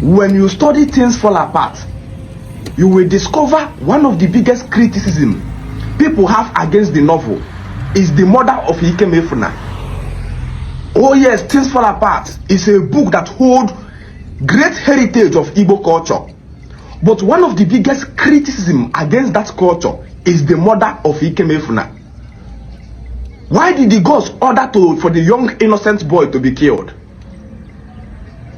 when you study Things Fall Apart, you will discover one of the biggest criticism people have against the novel is the murder of Ikemefuna. Oh yes, Things Fall Apart is a book that holds great heritage of Igbo culture. But one of the biggest criticism against that culture is the murder of Ikemefuna. Why did the gods order for the young innocent boy to be killed?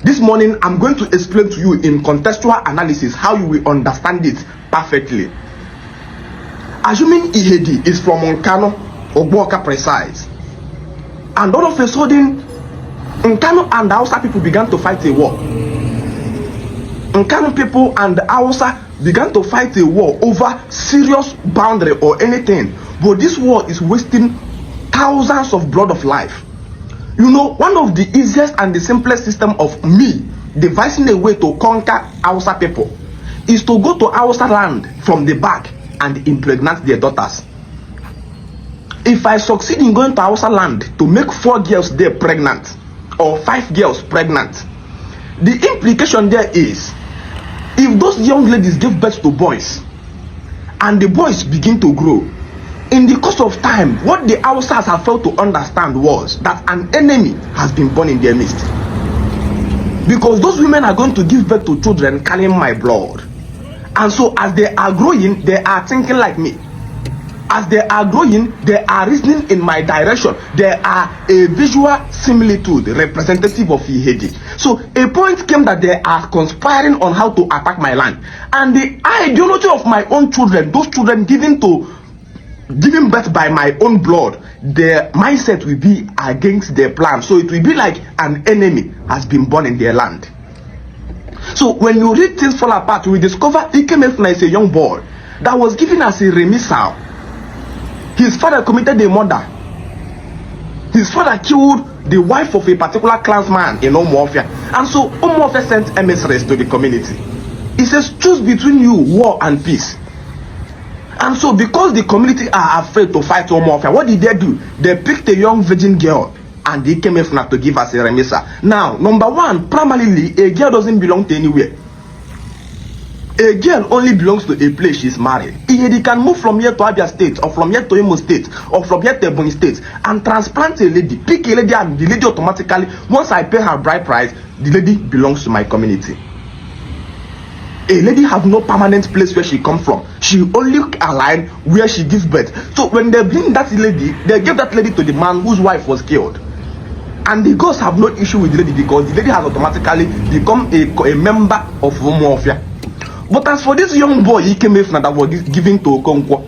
This morning, I'm going to explain to you in contextual analysis how you will understand it perfectly. Assuming Ihedi is from Nkano, Ogboka precise, and all of a sudden, Nkano and the Hausa people began to fight a war. Nkano people and the Hausa began to fight a war over serious boundary or anything. But this war is wasting thousands of blood of life. You know, one of the easiest and the simplest system of me devising a way to conquer Hausa people is to go to Hausa land from the back and impregnate their daughters. If I succeed in going to Hausa land to make 4 girls there pregnant or 5 girls pregnant, the implication there is, if those young ladies give birth to boys and the boys begin to grow, in the course of time, what the Hausas have failed to understand was that an enemy has been born in their midst. Because those women are going to give birth to children carrying my blood. And so as they are growing, they are thinking like me. As they are growing, they are reasoning in my direction. They are a visual similitude representative of Ihedi. So a point came that they are conspiring on how to attack my land. And the ideology of my own children, those children given birth by my own blood, their mindset will be against their plan. So it will be like an enemy has been born in their land. So when you read Things Fall Apart, you will discover Ikemefuna is a young boy that was given as a remissal. His father committed a murder. His father killed the wife of a particular clansman in Umuofia. And so Umuofia sent emissaries to the community. He says, choose between you, war and peace. And so because the community are afraid to fight Umuofia, what did they do? They picked a young virgin girl and they came to give us a remissal. Now, number one, primarily, a girl doesn't belong to anywhere. A girl only belongs to a place she's married. He can move from here to Abia State, or from here to Imo State, or from here to Ebonyi State, and transplant a lady, pick a lady, and the lady automatically, once I pay her bride price, the lady belongs to my community. A lady have no permanent place where she come from. She only align where she gives birth. So when they bring that lady, they give that lady to the man whose wife was killed. And the ghosts have no issue with the lady because the lady has automatically become a member of Umuofia. But as for this young boy Ikemefuna that was given to Okonkwo,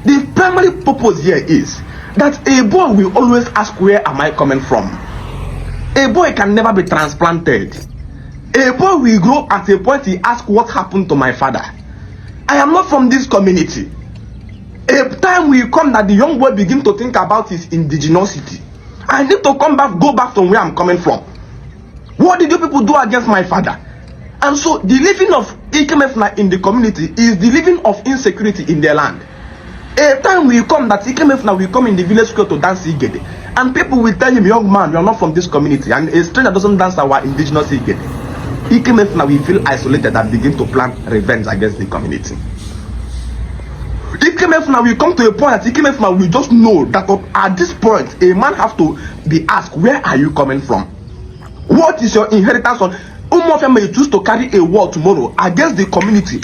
the primary purpose here is that a boy will always ask, where am I coming from? A boy can never be transplanted. A boy will grow at a point he asks, what happened to my father? I am not from this community. A time will come that the young boy begin to think about his indigenosity. I need to go back from where I'm coming from. What did you people do against my father? And so the living of Ikemefuna in the community is the living of insecurity in their land. A time will come that Ikemefuna will come in the village square to dance Igede. And people will tell him, young man, you are not from this community. And a stranger doesn't dance our indigenous Igede. Ikemefuna will feel isolated and begin to plan revenge against the community. Ikemefuna will come to a point that Ikemefuna will just know that at this point, a man have to be asked, where are you coming from? What is your inheritance on? Umuofia may choose to carry a war tomorrow against the community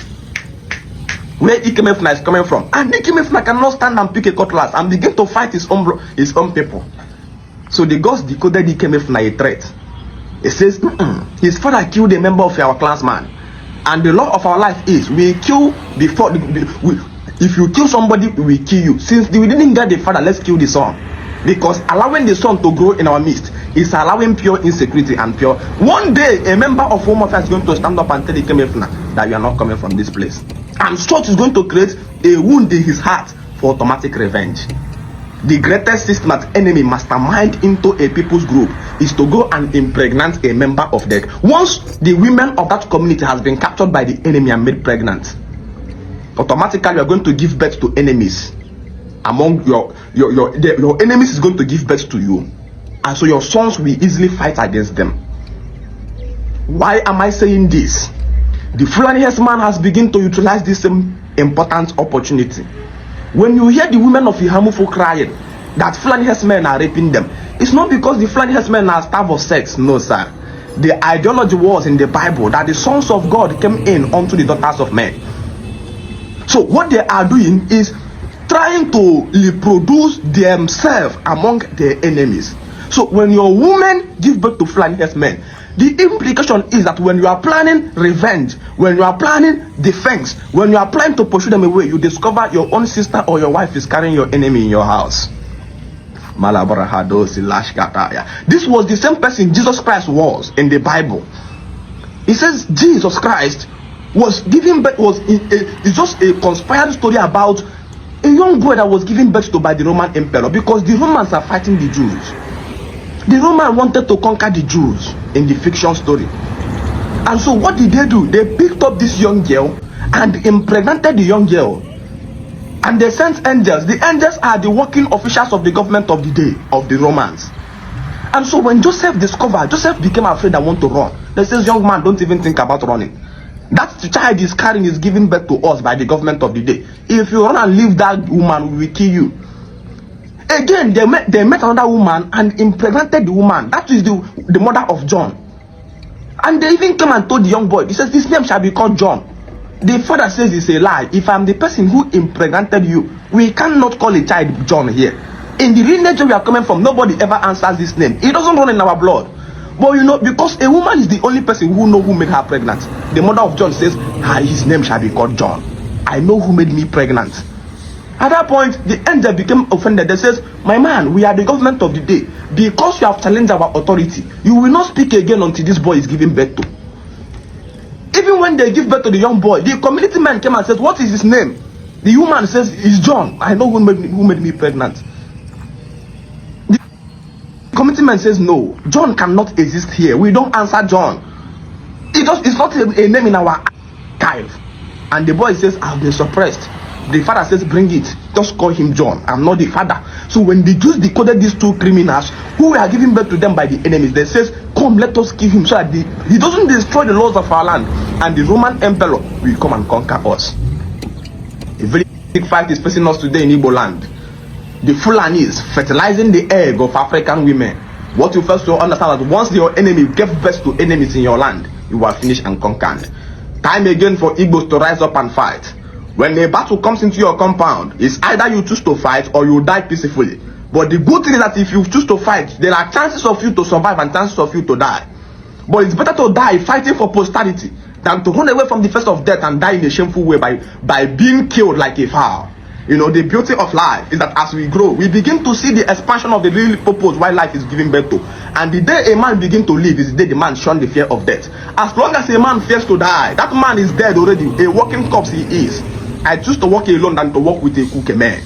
where Ikemefuna is coming from. And Ikemefuna cannot stand and pick a cutlass and begin to fight his own people. So the gods decoded Ikemefuna a threat. It says, his father killed a member of our clansman. And the law of our life is, we kill before, if you kill somebody, we kill you. Since we didn't get the father, let's kill the son. Because allowing the son to grow in our midst is allowing pure insecurity and pure. One day, a member of Umuofia is going to stand up and tell Ikemefuna that you are not coming from this place. And such is going to create a wound in his heart for automatic revenge. The greatest systematic enemy mastermind into a people's group is to go and impregnate a member of them. Once the women of that community has been captured by the enemy and made pregnant, automatically you are going to give birth to enemies. Among your enemies is going to give birth to you, and so your sons will easily fight against them. Why am I saying this? The Fulani herdsman has begun to utilize this same important opportunity. When you hear the women of Ikemefuna crying that Fulani herdsmen are raping them, it's not because the Fulani herdsmen are starved of sex. No, sir. The ideology was in the Bible that the sons of God came in unto the daughters of men. So what they are doing is trying to reproduce themselves among their enemies. So when your women give birth to Fulani herdsmen, the implication is that when you are planning revenge, when you are planning defense, when you are planning to pursue them away, you discover your own sister or your wife is carrying your enemy in your house. This was the same person Jesus Christ was in the Bible. It says Jesus Christ was giving birth, it's just a conspired story about a young boy that was given birth to by the Roman emperor, because the Romans are fighting the Jews. The Romans wanted to conquer the Jews in the fiction story. And so what did they do? They picked up this young girl and impregnated the young girl. And they sent angels. The angels are the working officials of the government of the day, of the Romans. And so when Joseph discovered, Joseph became afraid and wanted to run. They says, young man, don't even think about running. That child is carrying is given birth to us by the government of the day. If you run and leave that woman, we will kill you. Again, they met another woman and impregnated the woman. That is the mother of John. And they even came and told the young boy, he says, this name shall be called John. The father says it's a lie. If I'm the person who impregnated you, we cannot call a child John here. In the lineage we are coming from, nobody ever answers this name. It doesn't run in our blood. But you know, because a woman is the only person who knows who made her pregnant. The mother of John says, his name shall be called John. I know who made me pregnant. At that point, the angel became offended. They says, my man, we are the government of the day. Because you have challenged our authority, you will not speak again until this boy is given birth to. Even when they give birth to the young boy, the community man came and said, what is his name? The woman says, it's John. I know who made me pregnant. The community man says, no, John cannot exist here. We don't answer John. It's not a name in our archive. And the boy says, I've been suppressed. The father says, bring it. Just call him John. I'm not the father. So when the Jews decoded these two criminals who were giving birth to them by the enemies, they says, come, let us kill him so that he doesn't destroy the laws of our land. And the Roman emperor will come and conquer us. A very big fight is facing us today in Igbo land. The Fulani is fertilizing the egg of African women. What you first to understand is that once your enemy gives birth to enemies in your land, you are finished and conquered. Time again for Igbos to rise up and fight. When a battle comes into your compound, it's either you choose to fight or you die peacefully. But the good thing is that if you choose to fight, there are chances of you to survive and chances of you to die. But it's better to die fighting for posterity than to run away from the face of death and die in a shameful way by being killed like a fowl. You know, the beauty of life is that as we grow, we begin to see the expansion of the real purpose why life is giving birth to. And the day a man begins to live is the day the man shun the fear of death. As long as a man fears to die, that man is dead already. A walking corpse he is. I choose to walk alone than to walk with a cookie man.